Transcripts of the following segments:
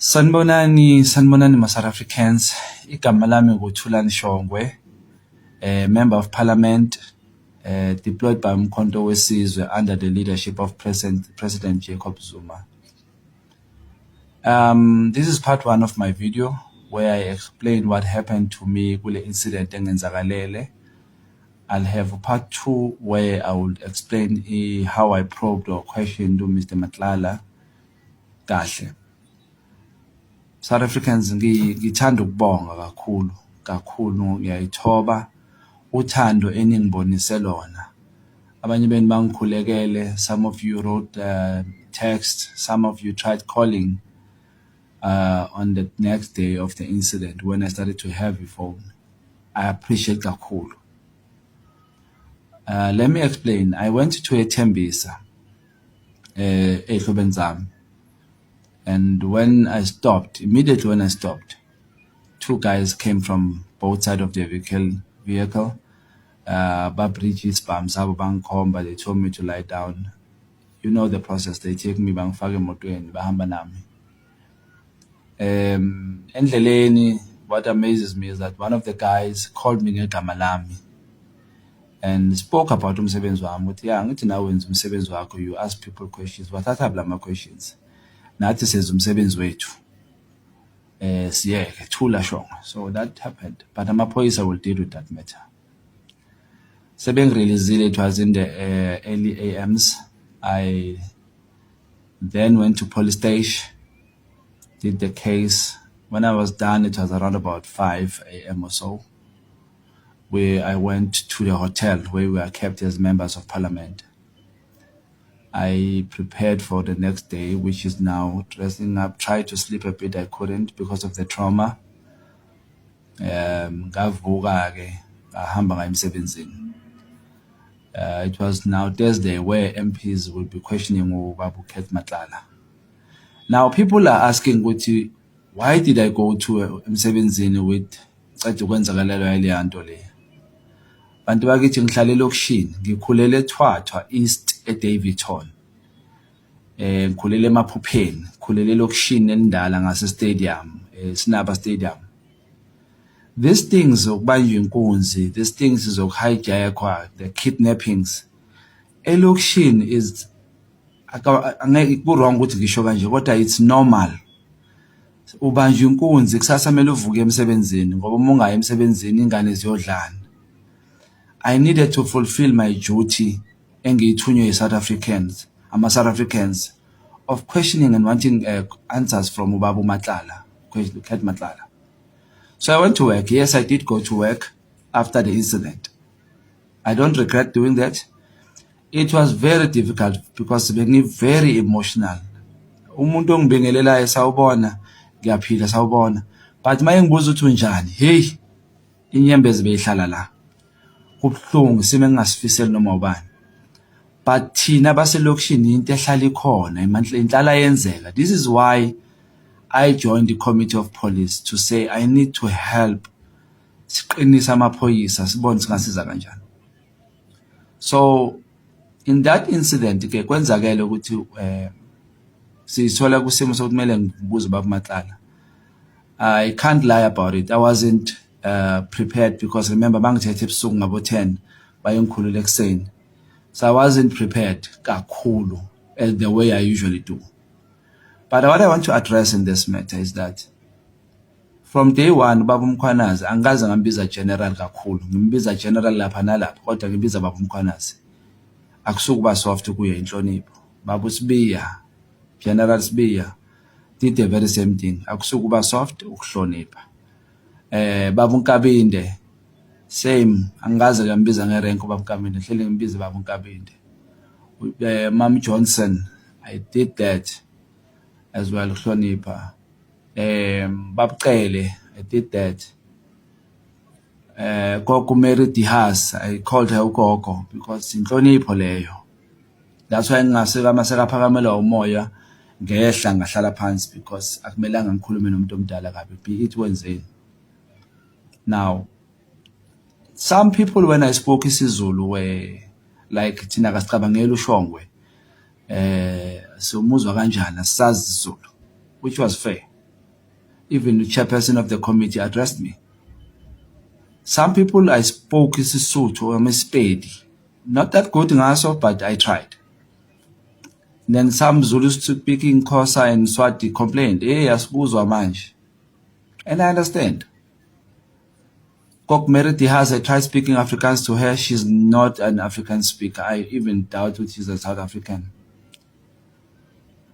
Sanibonani ma-South Africans. Igama lami nguThulani Shongwe, Member of Parliament, deployed by Umkhonto weSizwe under the leadership of President Jacob Zuma. This is part one of my video where I explain what happened to me kule incident engenzakalele. I'll have a part two where I will explain how I probed or questioned Mr. Matlala kahle. South Africans ngithanda ukubonga kakhulu ngiyayithoba uthando eningibonise lona. Abanye benu bangikhulekele, some of you wrote text, some of you tried calling on the next day of the incident when I started to have a phone. I appreciate kakhulu. Let me explain. I went to eTembisa, eHlobeni Zami. And immediately when I stopped, two guys came from both sides of the vehicle. They told me to lie down. You know the process. They take me bangifake emotweni bahamba nami. Endleleni, what amazes me is that one of the guys called me ngegama lami and spoke about umsebenzi wami. Uthi ngithi nawe wenza umsebenzi wakho, you ask people questions. Wathatha blama questions. Nathi senza umsebenzi wethu. Siyeke thula Shongwe. So that happened. But amaphoyisa will deal with that matter. Sebengireleasile, it was in the early AMs. I then went to police station, did the case. When I was done, it was around about 5 a.m. or so, where I went to the hotel where we were kept as members of parliament. I prepared for the next day, which is now dressing up. Tried to sleep a bit, I couldn't because of the trauma. Ngavuka ke ngahamba ngaya emsebenzini. It was now Thursday where MPs will be questioning Ubaba Keth Matlala. Now people are asking ukuthi, why did I go to emsebenzini with cede kwenzakalelo yale nto le? Bantu bakithi ngihlala elokishini, ngikhulele eThwathwa East eDaveyton. Ngikhulele eMaphupheni, ngikhulele elokishini endala ngase stadium, Sinaba Stadium. These things zokubanjwa inkunzi, these things zokuhijackwa, the kidnappings. Elokishini is angeke ku-wrong ukuthi ngisho kanje, kodwa it's normal. Ubanjwa inkunzi kusasa kumele uvuke emsebenzini ngoba uma ungaya emsebenzini ingane ziyodlana. I needed to fulfill my duty engiyithunywe yi-South Africans, South Africans, of questioning and wanting answers from Ubaba Matlala, Keth Matlala. So I went to work. Yes, I did go to work after the incident. I don't regret doing that. It was very difficult because it made me very emotional. Umuntu ongibingelelayo sawubona, ngiyaphila sawubona. But maye ngibuza ukuthi unjani? Hey, inyembezi beyihlala la. Kubhlungu sime ngingasifiseli noma ubani. But thina baselokishini into ehlala ikhona, inhlala yenzeka. This is why I joined the committee of police to say I need to help siqinisa amaphoyisa sibone singasiza kanjani. So in that incident ke kwenzakele ukuthi sithola kusimo sokumele ngibuze Ubaba Matlala. I can't lie about it. I wasn't prepared because remember bangithethe ebusuku ngabo 10 bayongikhulula ekseni. So I wasn't prepared kakhulu as the way I usually do. But what I want to address in this matter is that from day one, Baba Mkhwanazi, angaze ngambiza general kakhulu. Ngimbiza general lapha nalapha, kodwa ngimbiza Baba Mkhwanazi. Akusukuba soft kuye inhlonipho. Baba Sibiya, General Sibiya, did the very same thing. Akusukuba soft, ukuhlonipha. Baba Nkabinde, same. Angaze ngambiza ngerenk Baba Nkabinde, hlele ngimbiza Baba Nkabinde. Mom Johnson, I did that as well, Hlonipa. Babcele, I did that. Gogo Mary Dihas, I called her Gogo because in Hlonipho leyo. That's why ngaseka phakamela umoya ngehla ngahlala phansi because akumelanga ngikhulume nomuntu omdala kabi, be it wenzeni. Now, some people when I spoke isiZulu were like thina kasicabangela uShongwe. So muzwa kanjani asazi isiZulu, which was fair. even the chairperson of the committee addressed me. Some people I spoke isiSotho or iSpedi. Not that good ngaso, but I tried. Then some Zulus speaking Xhosa and Swati complained, hey, asibuzwa manje. And I understand. Kok Meriti has, I tried speaking Afrikaans to her. She's not an African speaker. I even doubt that she's a South African.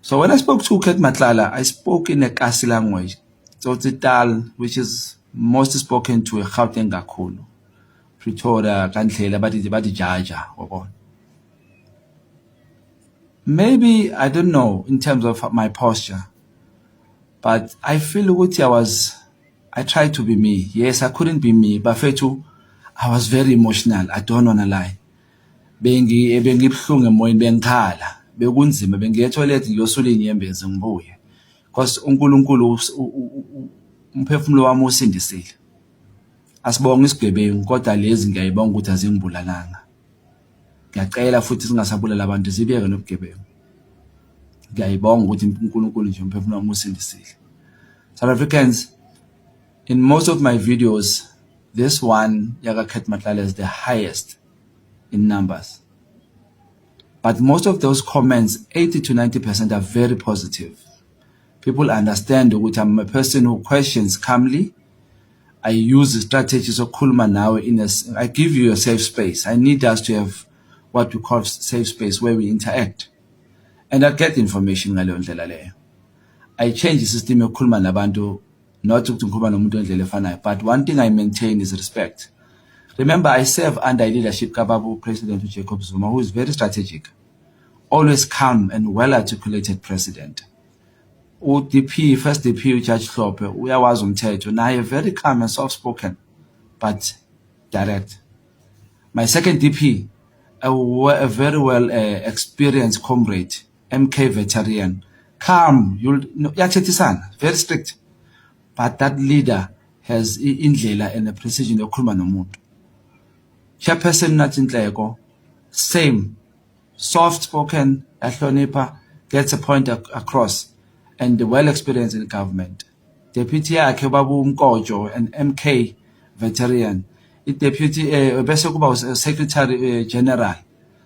So when I spoke to Kate Matlala, I spoke in a Kasi language. So Tsital, which is most spoken to a Gauteng kakhulu. Pretoria, Kantlela, badi Jaja. Maybe, I don't know, in terms of my posture. But I feel ukuthi I tried to be me. Yes, I couldn't be me, but fethu, I was very emotional. I don't wanna lie. Bengibuhlungu emoyeni bengikhala. Bekunzima bengiye etoilet ngiyosula inyembezi ngibuye. Because uNkulunkulu umphefumulo wami usindisile. Asibonga isigebengu kodwa lezi ngiyayibonga ukuthi azingibulalanga. Ngiyacela futhi singasabulala abantu sibiyeke nobugebengu. Ngiyayibonga ukuthi uNkulunkulu nje umphefumulo wami usindisile. South Africans, in most of my videos, this one, Yaga Kate Matlala, is the highest in numbers. But most of those comments, 80 to 90%, are very positive. People understand that I'm a person who questions calmly. I use the strategies of Kulma now. I give you a safe space. I need us to have what we call safe space where we interact. And I get information. I change the system of Kulma Nabantu, not to Kulma Nomuntu Ndlela, but one thing I maintain is respect. Remember, I serve under leadership Kababu President Jacob Zuma, who is very strategic, always calm and well-articulated president. UDP, first DP, Judge Hlophe, uyawazi umthetho, naye very calm and soft-spoken, but direct. My second DP, a very well experienced comrade, MK veteran, calm, very strict, but that leader has indlela and a precision yokukhuluma nomuntu. Chairperson Nathi, same, soft-spoken, ahlonipha, gets a point across, and well-experienced in government. Deputy yakhe Babu Mkojo, an MK veteran. Deputy bese kuba Secretary General.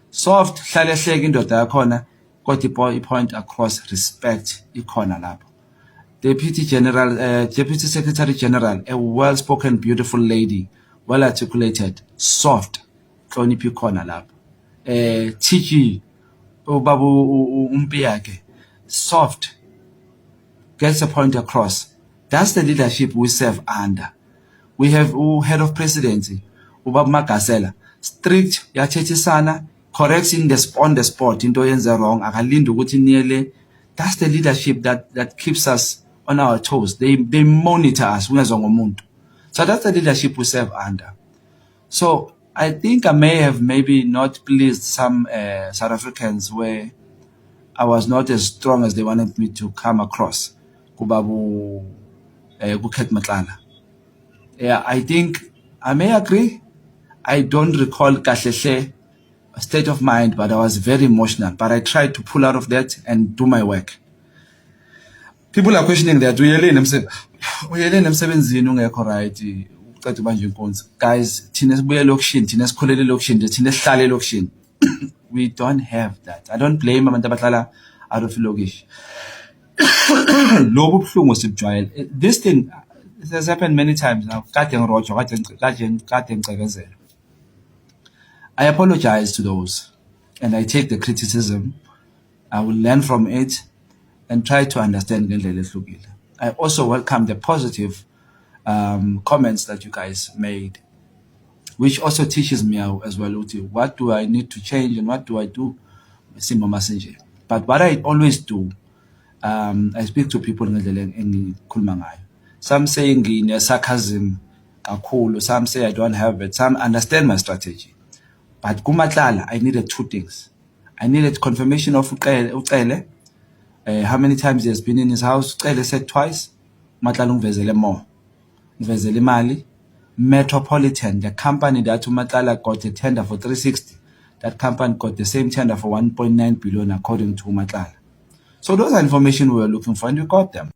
Soft, hlale hleke indoda yakhona, got a point across, respect ikhona lapho. Deputy Secretary General, a well-spoken, beautiful lady, well-articulated, soft, hlonipha ikhona lapho. TG, Babu Umpiyake, soft, gets a point across. That's the leadership we serve under. We have head of presidency, Ubaba Magasela, strict, yathethisana, corrects on the spot, into yenza wrong, akalindi ukuthi niyele. That's the leadership that keeps us on our toes. They monitor us. So that's the leadership we serve under. So I think I may have maybe not pleased some South Africans where I was not as strong as they wanted me to come across. Kubabu Kate Matlala. Yeah, I think I may agree. I don't recall kahle state of mind, but I was very emotional. But I tried to pull out of that and do my work. People are questioning that. Uyele emsebenzini ungekho right. Uqeda manje inkonzo. Guys, thina sibuye elokishini, thina sikhulele elokishini, thina sihlala elokishini. We don't have that. I don't blame abantu abahlala out of ilokishi. Lobu buhlungu sibujwayele. This thing it has happened many times now. I apologize to those, and I take the criticism. I will learn from it and try to understand. I also welcome the positive comments that you guys made, which also teaches me as well, what do I need to change and what do I do? But what I always do, I speak to people in Kulmangai. Some say in sarcasm, some say I don't have it, some understand my strategy. But Kumatlala, I needed two things. I needed confirmation of Uqele, how many times he has been in his house. Uqele said twice. Matlala ungvezele more. Ungvezele imali. Metropolitan, the company that Umatlala got a tender for 360. That company got the same tender for 1.9 billion according to Umatlala. So those are information we were looking for, and we got them.